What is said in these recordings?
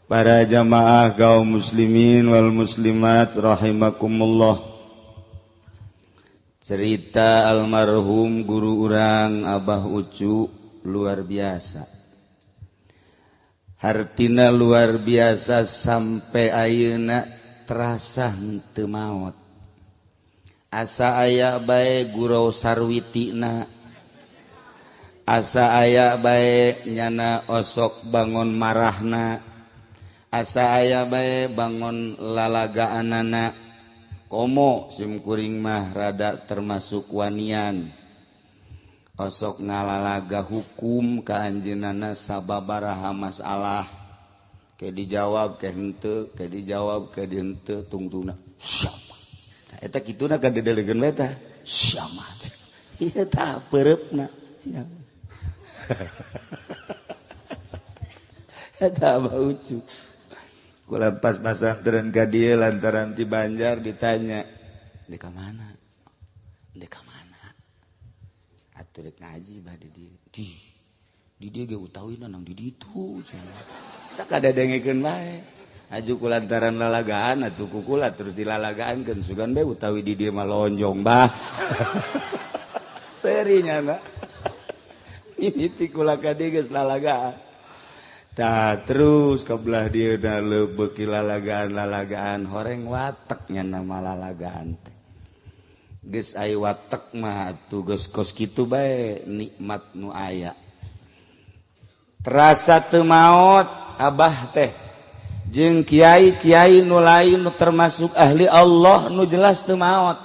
Para jamaah kaum muslimin wal muslimat rahimakumullah. Cerita almarhum guru urang Abah Ucu luar biasa. Hartina luar biasa sampai ayeuna terasa henteu maot. Asa aya bae gurau sarwitina. Asa aya bae nyana osok bangun marahna. Asa aya bae bangun lalagaanana. Komo simkuring mah rada termasuk wanian. Osok ngalalaga hukum ka anjeunana sababaraha masalah. Ke dijawab ke henteu, ke dijawab ke henteu tungtungna. Siapa? Nah, eta kituna ka dedelegeun we tah. Siapa? Ieu tah peureupna. Siapa? Eta Abah Ucu. Kula pas pasantren ka dieu lantaran ti Banjar ditanya, "Di ka mana?" "Di ka mana?" Atuh rek ngaji bah di dieu. Di dieu ge utawina nang di ditu cenah. Tak kadadengekeun bae. Aju kulantaran lalagaan atuh kukula terus dilalagaankeun sugan bae utawi di dieu mah lonjong bah. Serinya na. Mimiti kula ka dieu geus lalagaan. Tah terus kabelah dieu da leubeuk lalagaan horeng watek nya nama lalagaan teh. Geus aya watek mah atuh geus kos kitu bae nikmat nu aya. Terasa teu maot Abah teh jeung kiai-kiai nu lain nu termasuk ahli Allah nu jelas teu maot.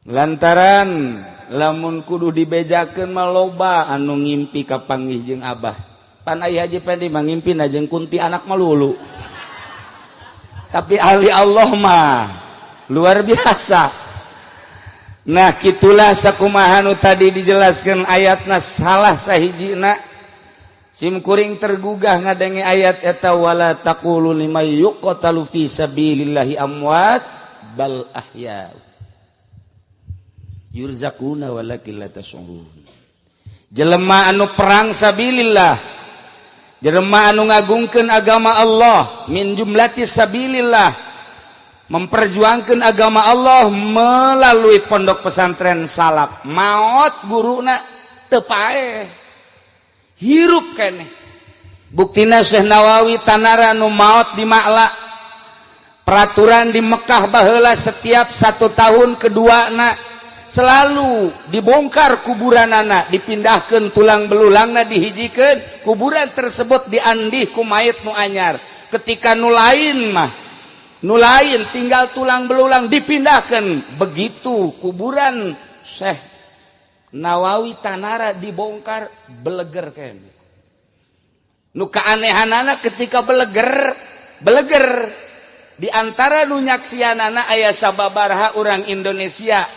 Lantaran lamun kudu dibejakeun mah loba anu ngimpi kapanggih jeung Abah. Pan aya Haji Pendi mah ngimpina jeung kunti anak mah lulu. Tapi ahli Allah mah luar biasa. Nah kitulah sakumaha nu tadi dijelaskeun ayatna salah sahijina. Simkuring tergugah ngadenge ayat eta wala taqulu liman yuqtalu fi sabilillahi amwat bal ahya. Yurzaquna walakin la tash'urun. Jelema anu perang sabilillah, jelema anu ngagungkeun agama Allah min jumlati sabilillah, memperjuangkeun agama Allah melalui pondok pesantren salaf. Maot guruna teu paeh. Hirup keneh. Buktina Syekh Nawawi Tanara nu maot di Ma'la. Peraturan di Mekah baheula setiap 1 tahun keduana selalu dibongkar kuburanana, dipindahkeun tulang belulangna dihijikeun, kuburan tersebut diandih ku mayit nu anyar. Ketika nu lain tinggal tulang belulang dipindahkeun. Begitu kuburan Syekh Nawawi Tanara dibongkar beleger kene. Nu kaanehanana ketika beleger di antara nu nyaksianana aya sababaraha urang Indonesia.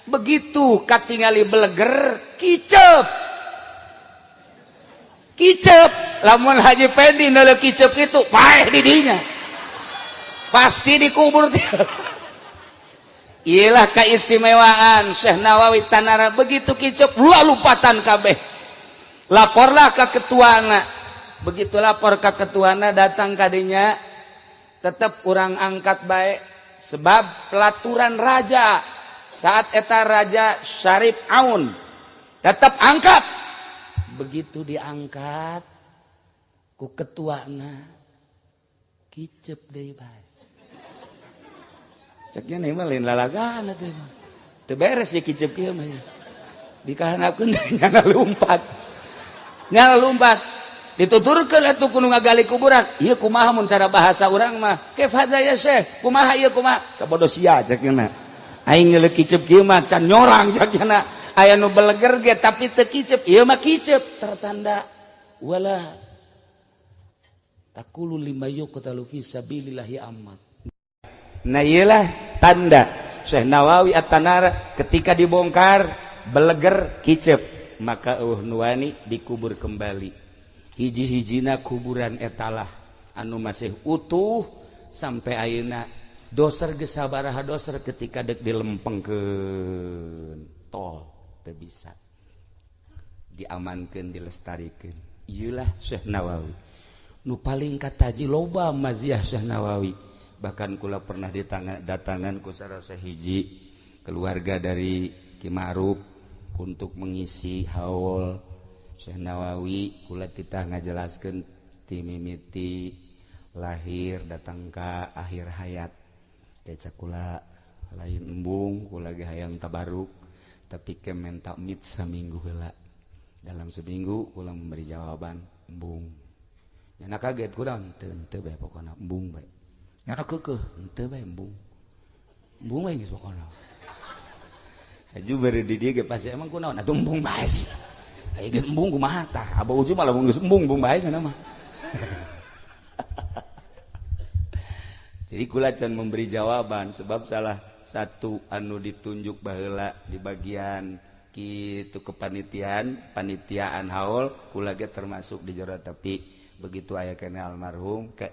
Begitu katingali beleger kicep. Lamun Haji Pendi neuleuh kicep itu paeh di dinya. Pasti dikubur dia. Iyalah keistimewaan Syekh Nawawi Tanara. Begitu kicep lupatan kabeh. Laporlah ke ketuana. Begitu lapor ke ketuana datang kadinya, tetap urang angkat baik. Sebab pelaturan raja saat eta Raja Syarif Aun tetap angkat. Begitu diangkat ku ketuana kicep deui bae. Ceknya nih mah lain lalagaan atuh. Teu beres ya kicep kieu mah. Dikahanapkeun nyala lumpat. Dituturkeun atuh kudu ngagali kuburan. Ieu kumaha mun cara bahasa urang mah? Kaif hadza ya Syekh? Kumaha ieu kumaha? Sabodo sia cekna. Aing ngeuleuh kicep kieu mah can nyorang cekna. Aya nu beleger ge tapi teu kicep. Ieu mah kicep tertanda wala taqulu limayyu qatalu fi sabilillahi ammat. Nah iyalah tanda Syekh Nawawi At-Tanara ketika dibongkar beleger kicep, maka nuwani dikubur kembali. Hiji-hijina kuburan etalah anu masih utuh sampai ayeuna. Doser geus sabaraha doser ketika dek dilempengkeun tol teu bisa. Diamankeun dilestarikeun. Iyalah Syekh Nawawi. nu paling kataji loba maziah Syekh Nawawi. Bahkan kula pernah datangan ku sareng hiji keluarga dari Ki Ma'ruf untuk mengisi haul Syekh Nawawi. Kula titah ngajelaskeun ti mimiti lahir datang ka akhir hayat. Kecak kula lain embung, kula ge hayang tabaruk tapi kemen takmid saminggu heula. Dalam seminggu kula memberi jawaban embung. Nyana kaget kurang teu bae pokona embung bae. Nyana keukeuh teu bae embung. Embung bae geus pokona. Aju bari di dieu ge pasti emang kunaon atuh embung bae sih. Aya geus embung kumaha tah? Aba ujung malah geus embung bae cenah mah. Jadi kula can memberi jawaban sebab salah satu anu ditunjuk baheula di bagian kitu kepanitiaan haul kula ge termasuk di jero tapi begitu aya keneh almarhum ke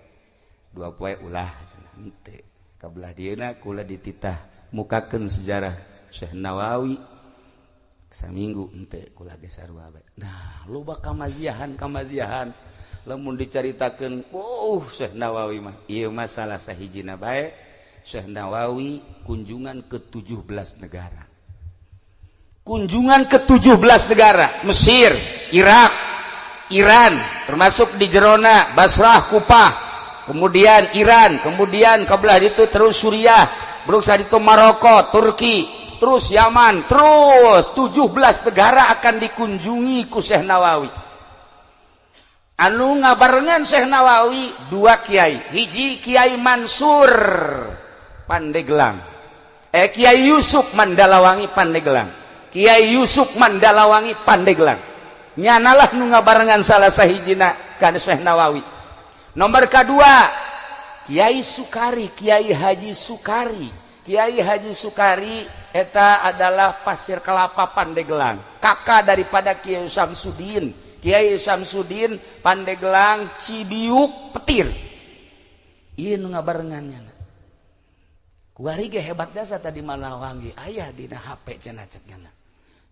dua poe ulah cenah henteu kabelah dieuna kula dititah mukakeun sejarah Syekh Nawawi saminggu henteu kula ge sarua bae. Nah loba kamaziahan lamun dicaritakeun Syekh Nawawi mah ieu masalah sahijina bae. Syekh Nawawi kunjungan ke 17 negara. Kunjungan ke 17 negara, Mesir, Irak, Iran, termasuk di jerona Basrah, Kufah, kemudian Iran, kemudian kabelah itu terus Suriah, berusaha itu Maroko, Turki, terus Yaman, terus 17 negara akan dikunjungi ku Syekh Nawawi. Anu ngabarengan Syekh Nawawi dua kiai, hiji Kiai Mansur Pandeglang, Kiai Yusuf Mandalawangi Pandeglang, Kiai Yusuf Mandalawangi Pandeglang. Nyanalah nu ngabarengan salah sahijina kana Syekh Nawawi. Nomor kedua Kiai Sukari, Kiai Haji Sukari. Kiai Haji Sukari eta adalah Pasir Kelapa Pandeglang, kakak daripada Kiai Samsudin. Kiai Samsudin Pandeglang Cibiuk Petir. Ieu nu ngabarengannya. Kuari ge hebat dasa tadi Malawangi aya dina HP cenah cekna.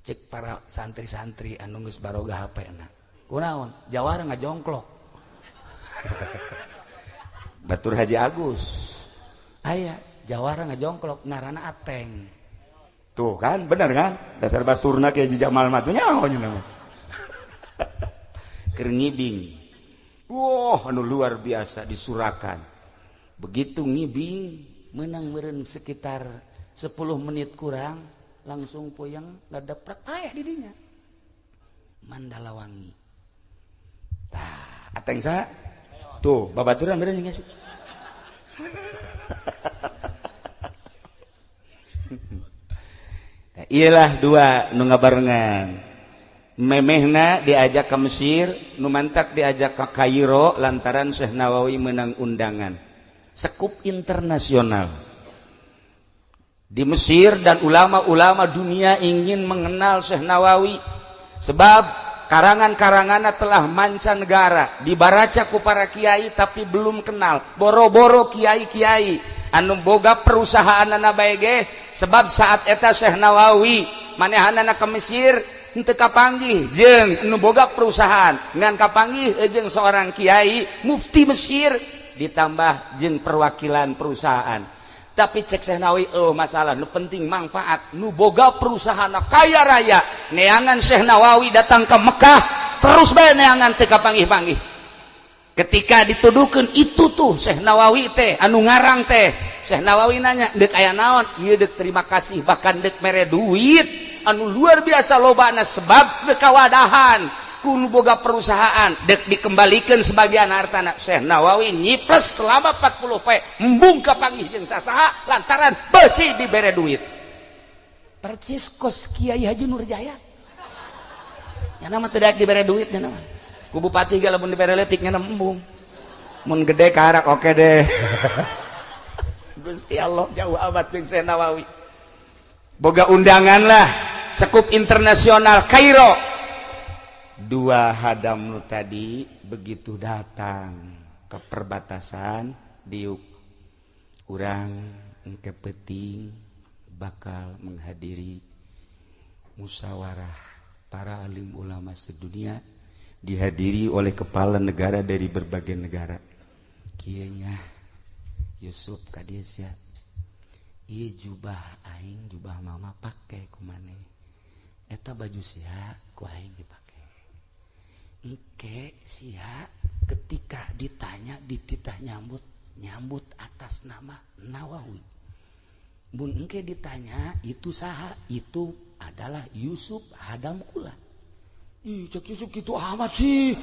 Cek para santri-santri anu geus baroga HP-na. Kunaon? Jawara ngajongklok. Batur Haji Agus. Aya Jawara ngajongklok ngaranna Ateng. Tuh kan bener kan? Dasar baturna Kiai Haji Jamal mah teh nyaho nya. Keur ngibing. Wah, anu luar biasa disurakan. Begitu ngibing menang meureun sekitar 10 menit kurang langsung puyeng ngadeprak aya di dinya Mandalawangi. Tah, ateng saha? Tuh, babaturan meureun geus. Nah, iyalah dua nu ngabarengan. Memehna diajak ke Mesir, nu mantak diajak ke Kairo lantaran Syekh Nawawi menang undangan. Sekup internasional di Mesir dan ulama-ulama dunia ingin mengenal Syekh Nawawi sebab karangan-karanganna telah mancanegara dibaraca ku para kiai tapi belum kenal. Boro-boro kiai-kiai anu boga perusahaanna bae ge sebab saat eta Syekh Nawawi manehanana ke Mesir henteu kapanggih jeung anu boga perusahaan ngan kapanggih jeung seorang kiai mufti Mesir ditambah jeung perwakilan perusahaan. Tapi cek Syekh Nawawi masalah nu penting manfaat nu boga perusahaan kaya raya neangan Syekh Nawawi datang ke Mekah terus bae neangan teu kapanggih-panggih. Ketika dituduhkeun itu tuh Syekh Nawawi teh anu ngarang teh Syekh Nawawi nanya deuk aya naon? Ieu deuk terima kasih bahkan deuk mere duit anu luar biasa lobana sebab deuk kawadahan kudu boga perusahaan dek dikembalikan sebagian hartana. Syekh Nawawi nyipres selama 40 poe embung kapanggih jeung sasaha lantaran beusi dibere duit. Percis kos Kiai Haji Nurjaya. Nya nama teu daek dibere duit nya nama. Ku bupati ge lamun dibere leutik nya embung. Mun gede karak oke deh. Gusti Allah jauh amat jeung Syekh Nawawi. Boga undangan lah sekup internasional Kairo. Dua hadam nu tadi begitu datang ke perbatasan diuk urang engke penting bakal menghadiri musyawarah para alim ulama sedunia dihadiri oleh kepala negara dari berbagai negara. Kieu nya Yusuf ka dieu sia. Ieu jubah aing, jubah mama pake ku maneh. Eta baju sia ku aing dipake. Engke sia ketika ditanya dititah nyambut atas nama Nawawi. Mun engke ditanya itu saha? Itu adalah Yusuf Hadam kula. Ih, cek Yusuf kitu amat sih.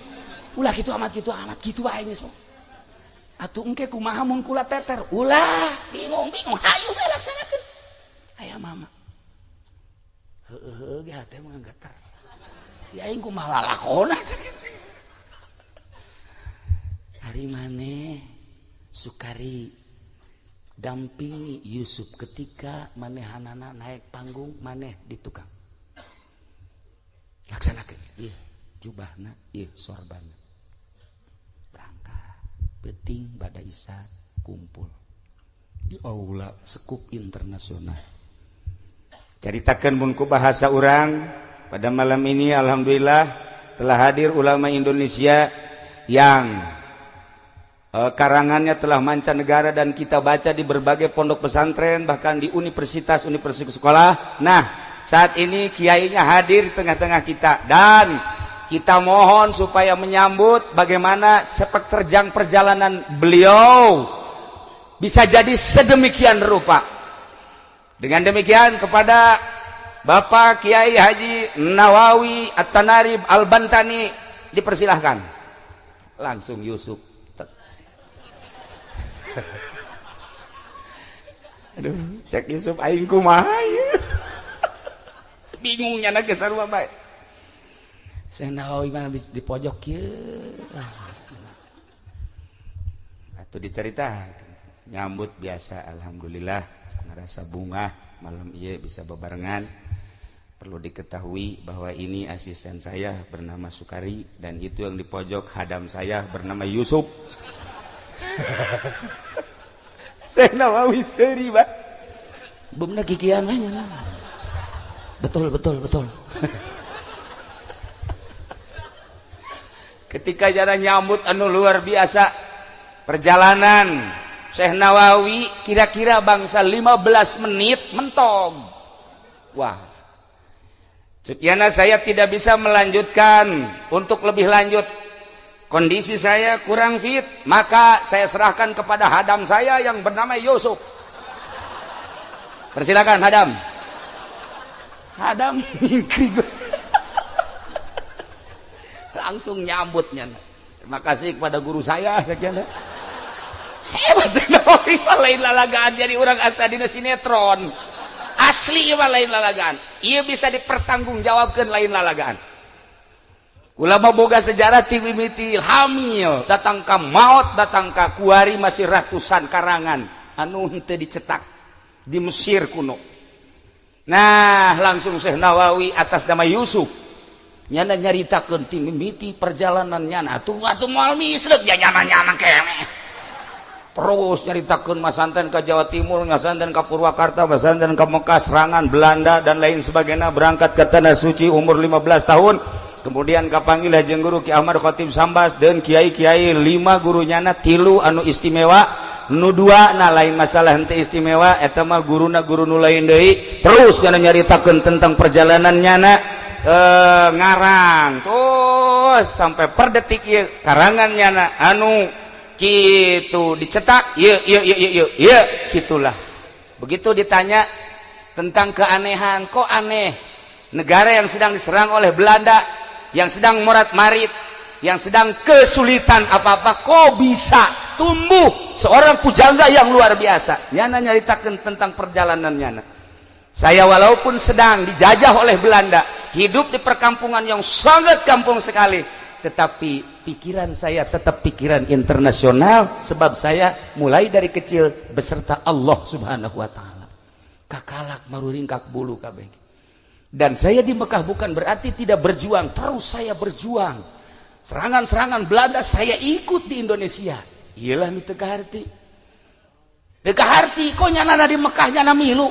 Ulah kitu amat kitu wae geus. Atuh engke kumaha mun kula teter? Ulah, bingung hayu we laksanakeun. Aya mama. Heueuh ge hate mah geter. Ya aing kumaha lalakona cek. Hari maneh Sukari dampingi Yusuf ketika manehanana naik panggung, maneh di tukang. Laksanakeun ieu jubahna, ieu sorbana. Berangkat penting pada Isa kumpul di aula Sekup Internasional. Caritakeun mun ku bahasa urang pada malam ini alhamdulillah telah hadir ulama Indonesia yang karangannya telah mancanegara dan kita baca di berbagai pondok pesantren bahkan di universitas sekolah. Nah, saat ini kiainya hadir di tengah-tengah kita dan kita mohon supaya menyambut bagaimana sepak terjang perjalanan beliau bisa jadi sedemikian rupa. Dengan demikian kepada Bapak Kiai Haji Nawawi At-Tanarib Al-Bantani dipersilahkan. Langsung Yusuf. Aduh, cek Yusuf aing kumaha ieu. Bingungnya na geus sarua bae. Syekh Nawawi mana di pojok kieu. Atuh dicaritakeun. Nyambut biasa alhamdulillah ngarasa bunga malam ieu bisa bebarengan. Perlu diketahui bahwa ini asisten saya bernama Sukari dan itu yang di pojok hadam saya bernama Yusuf. Syekh Nawawi seri bah. Bener kikian mah nya. Betul. Ketika jalan nyambut anu luar biasa perjalanan Syekh Nawawi kira-kira bangsa 15 menit mentong. Wah. Sekian saya tidak bisa melanjutkan untuk lebih lanjut. Kondisi saya kurang fit, maka saya serahkan kepada hadam saya yang bernama Yusuf. Persilakan hadam. Hadam langsung nyambutnya. Terima kasih kepada guru saya sekian. Hebat sekali lain lalagaan jadi orang asa dina sinetron. Asli mah lain lalagaan. Ieu bisa dipertanggungjawabkeun lain lalagaan. Ulama boga sejarah ti mimiti hamil datang ka maut datang ka kuari masih ratusan karangan anu henteu dicetak di Mesir kuno. Nah, langsung Syekh Nawawi atas nama Yusuf nyana nyaritakeun ti mimiti perjalanan nyana atuh moal mislep ya nyana keneh. Terus nyaritakeun masanten ka Jawa Timur, masanten ka Purwakarta, masanten ka Mekah, serangan Belanda dan lain sebagainya, berangkat ke tanah suci umur 15 tahun. Kemudian kapanggil jeung guru Ki Ahmad Khatib Sambas dan kiai-kiai 5 gurunyana 3 anu istimewa, nu 2 na lain masalah henteu istimewa eta mah guruna guru nu lain deui. Terus nya nyaritakeun tentang perjalanan nyana ngarang terus sampai per detik ieu karangan nyana anu kitu dicetak ieu gitulah. Begitu ditanya tentang keanehan, kok aneh negara yang sedang diserang oleh Belanda, yang sedang morat-marit, yang sedang kesulitan apa-apa, kok bisa tumbuh seorang pujangga yang luar biasa. Nyana nyaritakeun tentang perjalanan nyana. Saya walaupun sedang dijajah oleh Belanda, hidup di perkampungan yang sangat kampung sekali, tetapi pikiran saya tetap pikiran internasional, sebab saya mulai dari kecil beserta Allah Subhanahu wa taala. Kakalak maruringkak bulu kabeh. Dan saya di Mekah bukan berarti tidak berjuang, terus saya berjuang. Serangan-serangan Belanda saya ikut di Indonesia. Iyalah mi teu kaharti. Teu kaharti kok nyana di Mekah nyana milu.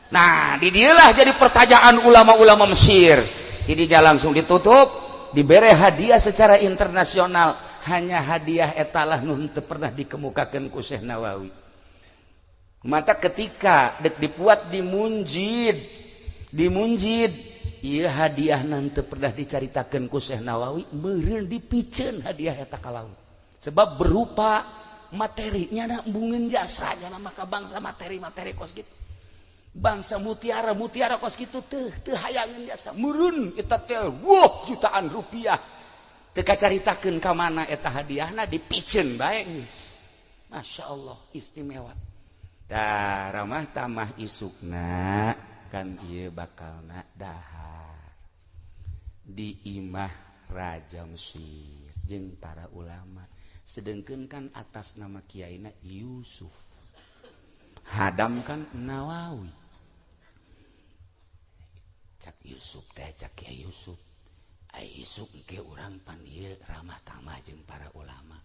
Nah, di dieulah jadi pertanyaan ulama-ulama Mesir. Jadi dia langsung ditutup diberi hadiah secara internasional, hanya hadiah etalah nun teu pernah dikemukakeun ku Syekh Nawawi. Mata ketika dek dipuat di munjid ieu hadiah teu pernah dicaritakeun ku Syekh Nawawi, meureun dipikeun hadiah eta ka laut. Sebab berupa materi nyana embungeun jasa nyana maka bangsa materi kos kitu. Bangsa mutiara kos kitu teu hayangeun jasa. Meureun eta teh jutaan rupiah. Teu kacaritakeun ka mana eta hadiahna dipikeun bae geus. Masyaallah istimewa. Da ramah tamah isukna kan ieu bakalna dahar di imah Raja Mesir jeung para ulama. Sedengkeun kan atas nama kiaina Yusuf, hadam kan Nawawi. Cak Yusuf teh cak Kiai Yusuf, ai isuk engke urang pan ieu ramah tamah jeung para ulama.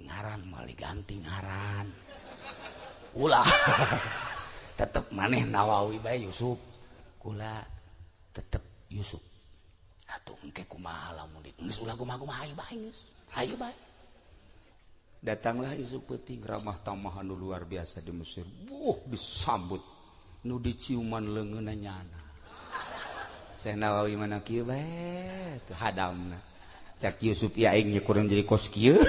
Ngaran moal diganti ngaran. Ulah tetep maneh Nawawi bae Yusuf. Kula tetep Yusuf. Atuh engke kumaha lamun geus ulah kumaha hayu bae geus. Hayu bae. Datanglah isu peuting ramah tamah anu luar biasa di Mesir. Disambut nu diciuman leungeunna nyana. Syekh Nawawi mana kieu bae teu hadamna. Cak Yusuf ieu aing nya kurang jadi kos kieu.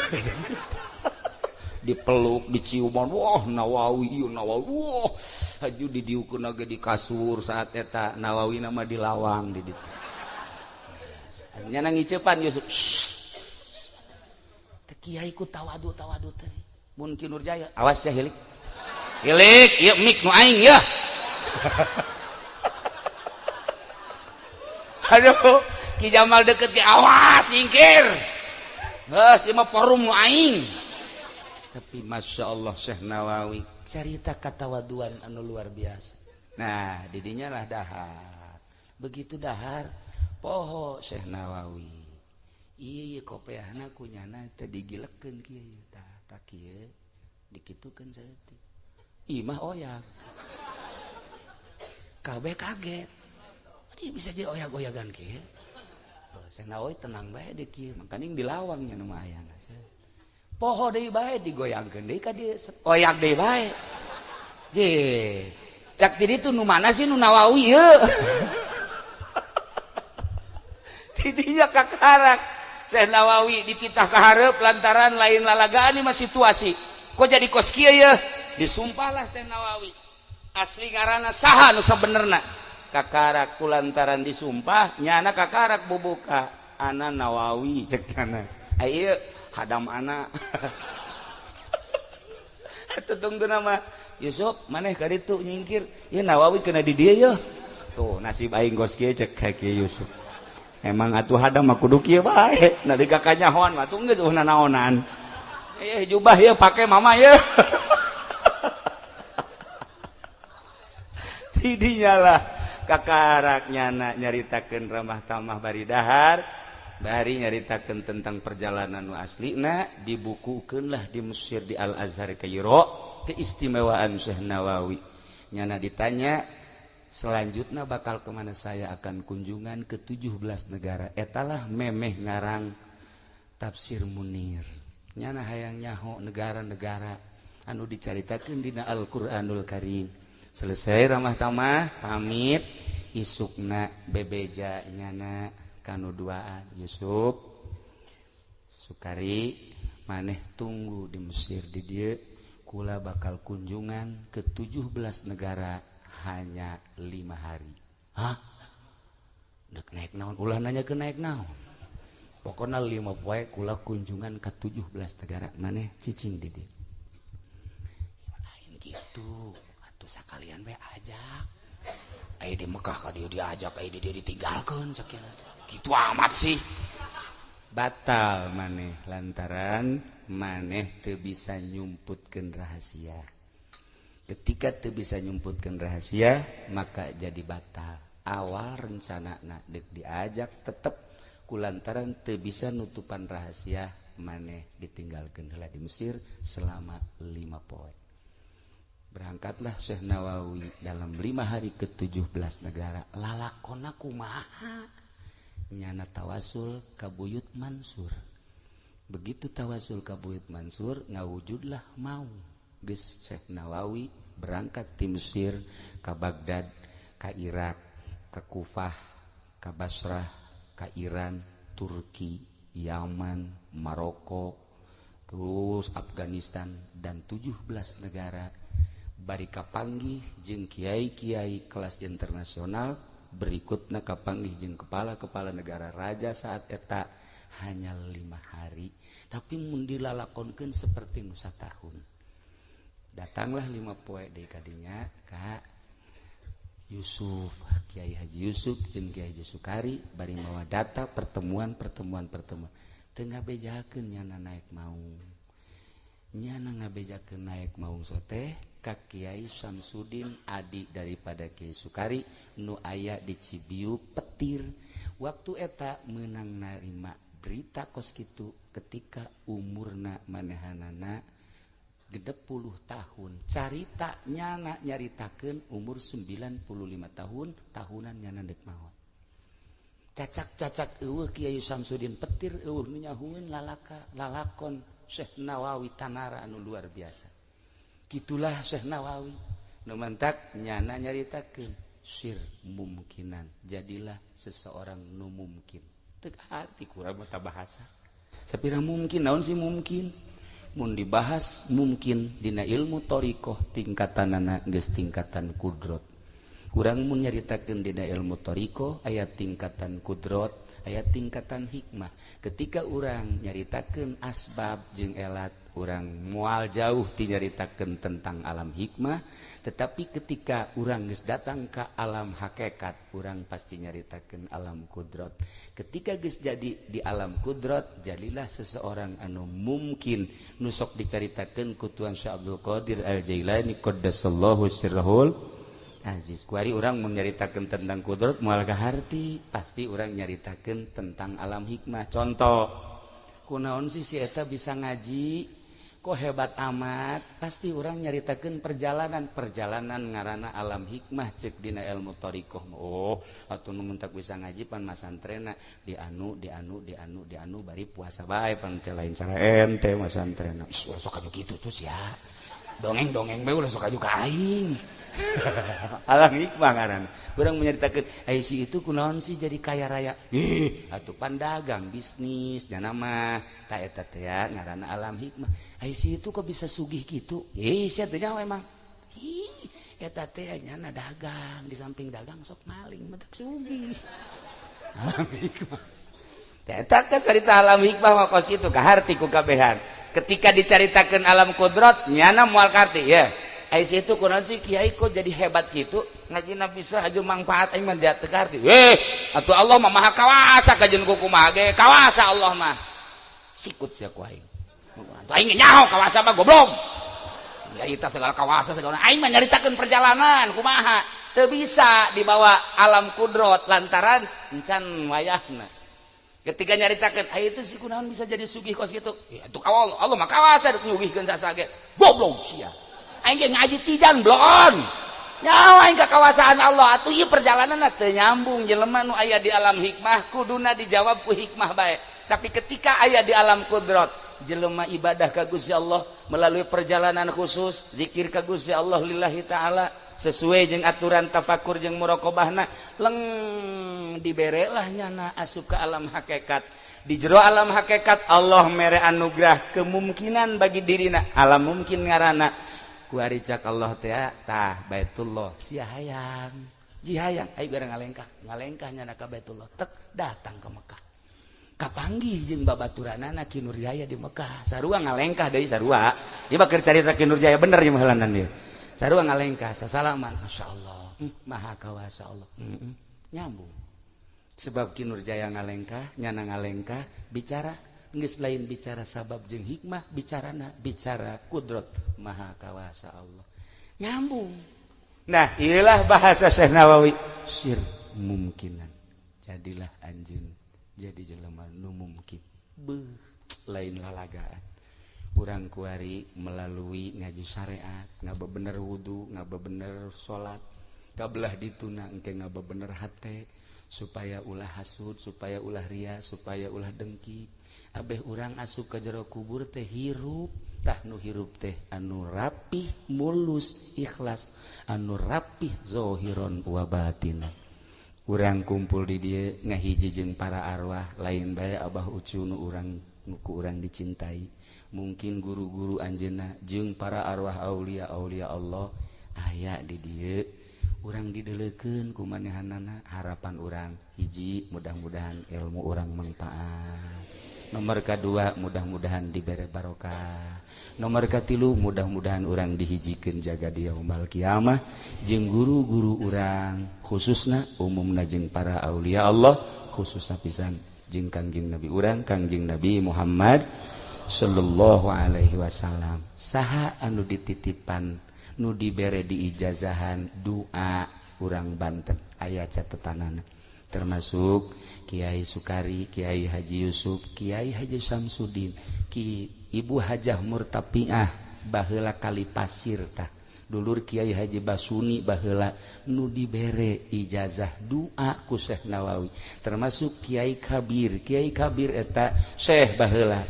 Dipeluk, diciuman, wah Nawawi ieu Nawawi. Wah, haju didiukeun ge di kasur saat eta Nawawi nama dilawang di ditu. Nyana ngiceupan Yusuf. Kiai ku tawadu teh. Mun Ki Nurjaya, awas ya hilik. Hilik, ieu mik nu aing ya. Aduh, Ki Jamal deket ke awas nyingkir. Geus ieu mah forum nu aing. Tapi Masya Allah Syekh Nawawi cerita katawaduan anu luar biasa. Nah, didinya lah dahar. Begitu dahar, poho Syekh Nawawi. Iya kopeahna kunyana teh digilekeun kieu tah kieu dikitukeun saeutik. Imah oyak. Kabeh kaget. Dia bisa jadi oyak-oyagan kieu. Syekh Nawawi tenang bae deui kieu, mangkaning dilawang nya nu ayana. Poho deui bae digoyangkeun deui ka dieu. Oyak deui bae. Je. Cak ti ditu nu mana sih nu Nawawi yeuh. Tidinya kakarak. Syekh Nawawi dititah ka hareup lantaran lain lalagaan ieu mah situasi. Kok jadi kos kieu yeuh? Disumpahlah Syekh Nawawi. Asli ngaranna saha nu sabenerna? Kakarak kulantaran disumpah nyana kakarak bubuka. Ana Nawawi cek kana. Ieu hadam ana. Tutungtuna mah Yusuf maneh ka ditu nyingkir. Ieu Nawawi kena di dieu yeuh. Tuh nasib aing kos kieu cek ka Kieu Yusuf. Emang atuh hadam mah kudu kieu bae. Nalika kanyahoan mah atuh geus uhna naonan. Jubah ieu pake mama ieu. Tidinya lah kakarak nyana nyaritakeun ramah tamah bari dahar, bari nyaritakeun tentang perjalanan nu aslina, dibukukeun lah di Mesir di Al Azhar Kairo, keistimewaan Syekh Nawawi. Nyana ditanya, selanjutnya bakal kemana saya akan kunjungan ke 17 negara. Etalah memeh ngarang Tafsir Munir. Nyana hayang nyaho negara-negara anu dicaritakeun dina Al-Qur'anul Karim. Selesai ramah tamah pamit isukna bebeja nyana kanu duaan Yusuf Sukari maneh tunggu di Mesir di dieu kula bakal kunjungan ke 17 negara hanya 5 hari. Hah? Dek naik naon? Ulah nanya ke naik naon. Pokoknya 5 poe kula kunjungan ke 17 negara. Maneh cicing di dieu. Lain gitu. Atuh sakalian bae ajak. Aya di Mekah ka dieu diajak, aya di dieu ditinggalkeun sakitu. Kitu amat sih. Batal maneh lantaran maneh teu bisa nyumputkeun rahasia. Ketika teu bisa nyumputkeun rahasia maka jadi batal. Awal rencanana deuk diajak tetep kulantaran teu bisa nutupan rahasia maneh ditinggalkeun heula di Mesir selama 5 poe. Berangkatlah Syekh Nawawi dalam 5 hari ke 17 negara. Lalakonna kumaha? nyana tawasul ka Buyut Mansur. Begitu tawasul ka Buyut Mansur ngawujudlah mau geus Syekh Nawawi berangkat ti Mesir ka Baghdad, ka Irak, ka Kufah, ka Basrah, ka Iran, Turki, Yaman, Maroko, terus Afghanistan dan 17 negara. Bari kapanggih jeung kiai-kiai kelas internasional, berikutna kapanggih jeung kepala-kepala negara raja saat eta hanya 5 hari, tapi mun dilalakonkeun seperti nu satahun. Datanglah 5 poe deui kadinya ka Yusuf, Kiai Haji Yusuf jeung Kiai Haji Sukari bari mawa data pertemuan. Teu ngabejakeun nyana naek maung. Nyana ngabejakeun naek maung teh ka Kiai Samsudin adi daripada Kiai Sukari nu aya di Cibiu Petir. Waktu eta meunang narima berita kos kitu ketika umurna manehanana 60 tahun. Carita nyana nyaritakeun umur 95 tahun, tahunan nyana dek maot. Cacak-cacak eueuh Kiai Samsudin Petir eueuh nu nyahueun lalakon Syekh Nawawi Tanara anu luar biasa. Kitulah Syekh Nawawi nu mentak nyana nyaritakeun sir mumkinan, jadilah seseorang nu mungkin. Teu arti kurang mata bahasa. Sapira mungkin, naon sih mungkin? Mun dibahas mungkin dina ilmu thariqah tingkatanana geus tingkatan kudrat. Urang mun nyaritakeun dina ilmu thariqah aya tingkatan kudrat, aya tingkatan hikmah. Ketika urang nyaritakeun asbab jeung elat, urang moal jauh ti nyaritakeun tentang alam hikmah, tetapi ketika urang geus datang ka alam hakikat, urang pasti nyaritakeun alam kudrat. Ketika geus jadi di alam kudrat, jadilah seseorang anu mungkin nu sok dicaritakeun ku Tuan Syekh Abdul Qadir Al-Jailani qaddasallahu sirrahul aziz. Kuari urang mun nyaritakeun tentang kudrat moal kaharti, pasti urang nyaritakeun tentang alam hikmah. Contoh, kunaon sih si eta bisa ngaji? Kok hebat amat? Pasti orang nyaritakeun perjalanan ngaranna alam hikmah cek dina ilmu thariqah. Oh, atuh nu mentak bisa ngaji pan masantrena dianu bari puasa bae pan lain cara ente masantrena. Sok aju kitu tuh sia. Dongeng-dongeng bae ulah sok aju ka aing. Alam hikmah ngaranna. Urang menyaritakeun ai si itu kunaon sih jadi kaya raya? Atuh pandagang bisnis nya mah ta eta teh ngaranna alam hikmah. Ai si itu kok bisa sugih gitu? Sia teh nyawa emang. Eta teh nyana dagang, di samping dagang sok maling mentek sugih. Alam hikmah. Eta kan cerita alam hikmah mah kos kitu kaharti ku kabehan. Ketika dicaritakeun alam kudrat nyana moal karti ya. Ai situ kunaon sih kiai kok jadi hebat gitu ngajina bisa aju manfaat aing mah teu karti. Atuh Allah mah maha kawasa kajeun ku kumaha ge kawasa Allah mah. Sikut sia ku aing. Atuh aing nyaho kawasa mah goblok. Ya eta segala kawasa segala aing mah nyaritakeun perjalanan kumaha. Teu bisa dibawa alam kudrat lantaran encan wayahna. Ketika nyaritakeun ai itu si kunaon bisa jadi sugih kos kitu. Ya atuh Allah mah kawasa nyugihkeun sasage. Goblok sia. Aing ge ngaji tijan blon. Nyawa aing ka kawasaan Allah atuh ieu perjalananna teu nyambung jelema nu aya di alam hikmah kuduna dijawab ku hikmah bae. Tapi ketika aya di alam kudrat, jelema ibadah ka Gusti Allah melalui perjalanan khusus, zikir ka Gusti Allah lillahi taala sesuai jeung aturan tafakur jeung muraqabahna, leng diberelah nyana asup ka alam hakikat. Di jero alam hakikat Allah mere anugerah kemungkinan bagi dirina. Alam mungkin ngaranna ku ari cak Allah teh tah Baitullah sia hayang jihayang aya bareng ngalengkah nyana ka Baitullah tek datang ke Mekah kapanggih jeung babaturanana Ki Nurjaya di Mekah sarua ngalengkah deui sarua ieu mah keur carita Ki Nurjaya bener ieu mah heulanan ieu sarua ngalengkah sasalaman masyaallah maha kawasa Allah nyambung sebab Ki Nurjaya ngalengkah nyana ngalengkah bicara geus lain bicara sabab jeung hikmah bicarana bicara kudrat maha kawasa Allah nyambung. Nah inilah bahasa Syekh Nawawi sir mungkinan jadilah anjeun jadi jelema nu mungkin lain lalagaan urang kuari melalui ngaji syariat ngabebener wudu ngabebener salat kabelah dituna engke ngabebener hate supaya ulah hasud, supaya ulah ria, supaya ulah dengki. Abeh urang asup ka jero kubur teh hirup, tah nu hirup teh anu rapih, mulus, ikhlas, anu rapih zahiron wa batin. Urang kumpul di dieu ngahiji jeung para arwah, lain bae abah ucu nu urang nu ku urang dicintai. Mungkin guru-guru anjeunna jeung para arwah aulia-aulia Allah aya di dieu. Urang dideleukeun ku manehanana, harapan urang hiji mudah-mudahan ilmu urang manfaat. Nomor kedua mudah-mudahan dibere barokah. Nomor katilu mudah-mudahan urang dihijikeun jaga di yaumul kiamah jeung guru-guru urang khususna umumna jeung para aulia Allah, khususna pisan jeung Kangjeng Nabi urang Kangjeng Nabi Muhammad sallallahu alaihi wasallam. Saha anu dititipan nu dibere di ijazahan doa urang Banten aya catetanana, termasuk Kiai Sukari, Kiai Haji Yusuf, Kiai Haji Samsudin, Ki Ibu Hajah Murtapiah baheula Kali Pasir tah, dulur Kiai Haji Basuni baheula nu dibere ijazah doa ku Syekh Nawawi, termasuk Kiai Kabir eta Syekh baheula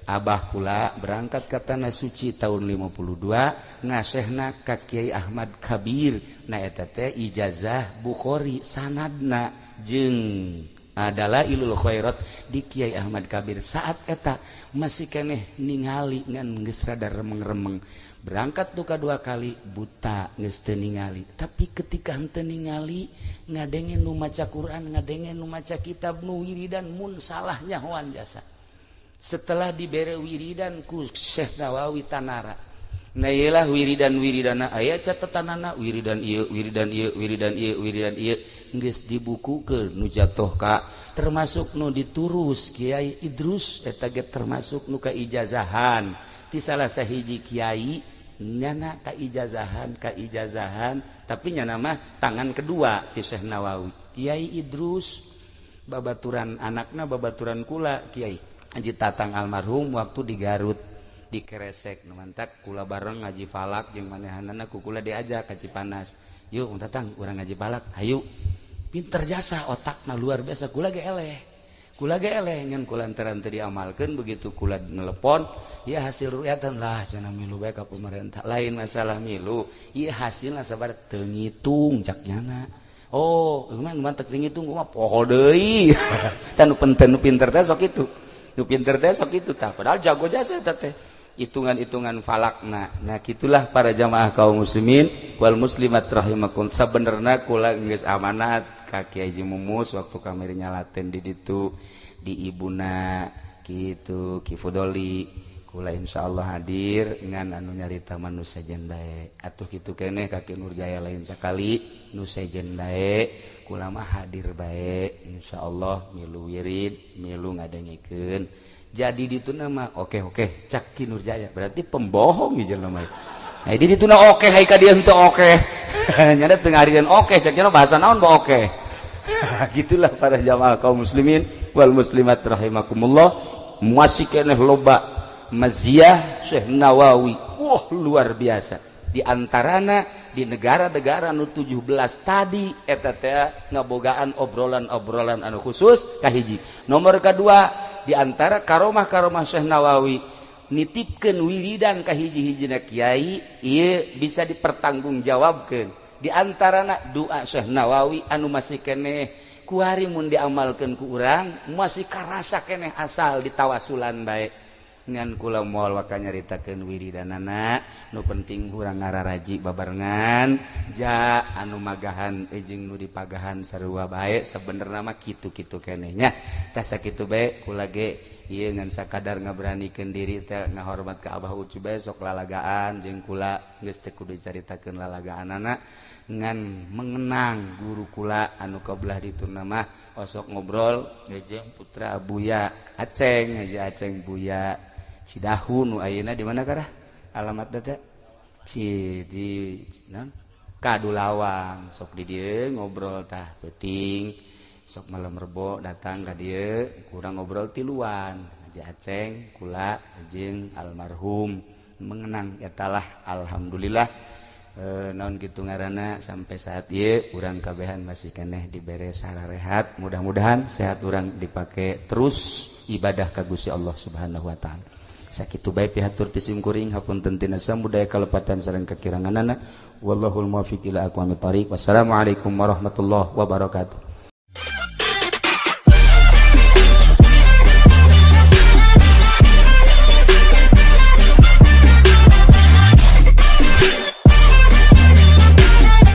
Abah kula berangkat ke Tanah Suci tahun 52 ngasehna ka Kiai Ahmad Kabir, na eta teh ijazah Bukhari sanadna jeung Dalailul Khairat di Kiai Ahmad Kabir. Saat eta masih keneh ningali ngan geus rada remeng-remeng. Berangkat tuh kadua kali buta geus teu ningali, tapi ketika henteu ningali ngadengen nu maca Quran, ngadengen nu maca kitab nu wiridan mun salah nyahoan jasa. Setelah dibere wiridan ku Syekh Nawawi Tanara, nah iyalah wiridan-wiridana aya catatanana, wiridan ieu geus dibukukeun nu jatuh ka, termasuk nu diturus Kiai Idrus eta ge termasuk nu kaijazahan ti salah sahiji kiai nyana kaijazahan tapi nyana mah tangan kedua ti Syekh Nawawi. Kiai Idrus babaturan anakna, babaturan kula Kiai Haji Tatang almarhum waktu di Garut di Keresek numantak kula bareng ngaji falak jeung manehanana ku kula diajak ka Cipanas. Yuk Tatang urang ngaji falak, hayu. Pinter jasa otakna luar biasa, kula ge eleh ngan kula antaran teu diamalkeun, begitu kula nelepon ieu hasil ru'yatan lah cenah milu bae ka pemerintah. Lain masalah milu, ieu hasilna sabar teu ngitung cak nyana. Oh, emang mantek ngitung mah poho deui. Tanu penting nu pinter teh sok itu. Nu pinter teh sok itu tah, padahal jago jasa eta teh hitungan-hitungan falakna. Nah gitulah para jamaah kaum muslimin wal muslimat rahimakum, sabenerna kula geus amanat ka Kiai Haji Mumus waktu kamari nyalaten di ditu di ibuna kitu Ki Fudoli, kula insyaallah hadir ngan anu nyarita nu sejen bae. Atuh kitu keneh ka Ki Nurjaya lain sakali nu sejen bae kula mah hadir bae insyaallah, milu wirid milu ngadengikeun. Jadi dituna mah oke cak Ki Nurjaya berarti pembohong ieu jelema. Nah di dituna oke hai ka dieu henteu oke. Nyana teu ngarieun oke cak cenah bahasa naon ba oke. Gitulah para jamaah kaum muslimin wal muslimat rahimakumullah. Masih keneh loba maziah Syekh Nawawi. Wah luar biasa. Di antarana di negara-negara nu 17 tadi eta teh ngabogaan obrolan-obrolan anu khusus kahiji. Nomor kedua di antara karomah-karomah Syekh Nawawi nitipkeun wiridan ka hiji-hijina kiai ieu bisa dipertanggungjawabkeun. Di antarana doa Syekh Nawawi anu masih keneh kuari mun diamalkeun ku urang masih karasa keneh asal ditawasulan bae. Ngan kula moal waka nyaritakeun wiridanana nu penting urang ngararaji babarengan ja anu magahan jeung nu dipagahan sarua bae sabenerna mah kitu-kitu keneh nya. Tah sakitu bae kula ge ieu ngan sakadar ngabranikeun diri teh ngahormat ka Abah Ucu bae sok lalagaan jeung kula geus teu kudu caritakeun lalagaanana ngan mengenang guru kula anu kabelah dituna mah osok ngobrol jeung putra Buya Aceng aja Aceng Buya Cidahu nu ayeuna di mana karah alamat data di Kadulawang sok di dieu ngobrol tah peuting sok malam rebo datang ka dieu kurang ngobrol tiluan aja Aceng kula jeung almarhum mengenang etalah alhamdulillah naon gitu ngaranna sampai saat ieu urang kabehan masih keneh dibere sararehat, mudah-mudahan sehat urang dipake terus ibadah ka Gusti Allah Subhanahu wa taala. Sakitu bae pihatur ti simkuring hapunten tina samudaya kalepatan sareng kakiranganana. Wallahul muwaffiq ila aqwamit thoriq. Wassalamualaikum warahmatullahi wabarakatuh.